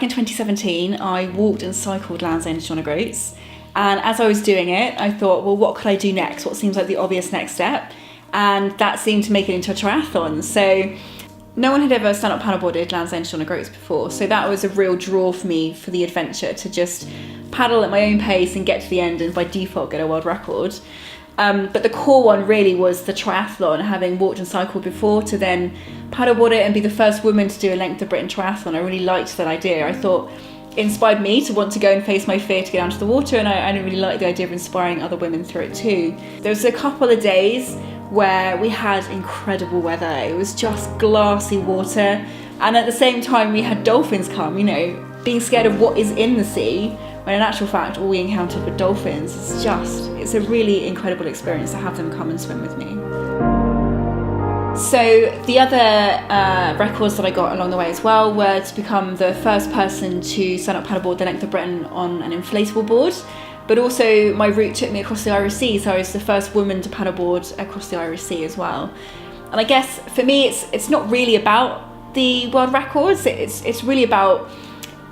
back in 2017, I walked and cycled Land's End to John O'Groats. And as I was doing it, I thought, well, what could I do next? What seems like the obvious next step? And that seemed to make it into a triathlon. So no one had ever stand-up paddleboarded Land's End to John O'Groats before. So that was a real draw for me for the adventure, to just paddle at my own pace and get to the end and by default get a world record. But the core one really was the triathlon, having walked and cycled before, to then paddleboard it and be the first woman to do a Length of Britain triathlon. I really liked that idea. I thought it inspired me to want to go and face my fear to get out to the water, and I really liked the idea of inspiring other women through it too. There was a couple of days where we had incredible weather. It was just glassy water, and at the same time we had dolphins come, being scared of what is in the sea, when in actual fact all we encountered were dolphins. It's a really incredible experience to have them come and swim with me. So the other records that I got along the way as well were to become the first person to stand up paddleboard the Length of Britain on an inflatable board, but also my route took me across the Irish Sea, so I was the first woman to paddleboard across the Irish Sea as well. And I guess for me it's not really about the world records, it's really about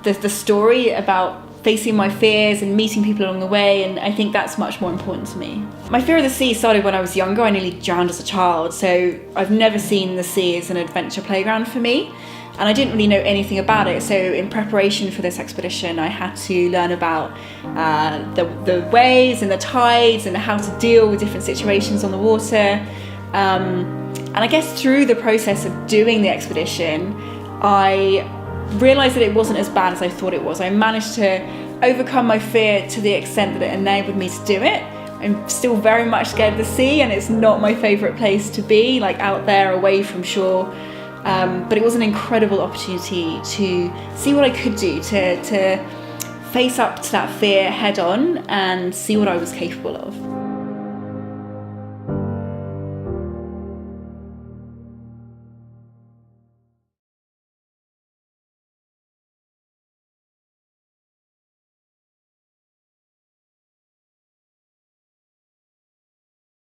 the story, about facing my fears and meeting people along the way, and I think that's much more important to me. My fear of the sea started when I was younger. I nearly drowned as a child, so I've never seen the sea as an adventure playground for me, and I didn't really know anything about it. So in preparation for this expedition, I had to learn about the waves and the tides and how to deal with different situations on the water. And I guess through the process of doing the expedition, I realised that it wasn't as bad as I thought it was. I managed to overcome my fear to the extent that it enabled me to do it. I'm still very much scared of the sea, and it's not my favourite place to be, like out there away from shore. But it was an incredible opportunity to see what I could do, to face up to that fear head on and see what I was capable of.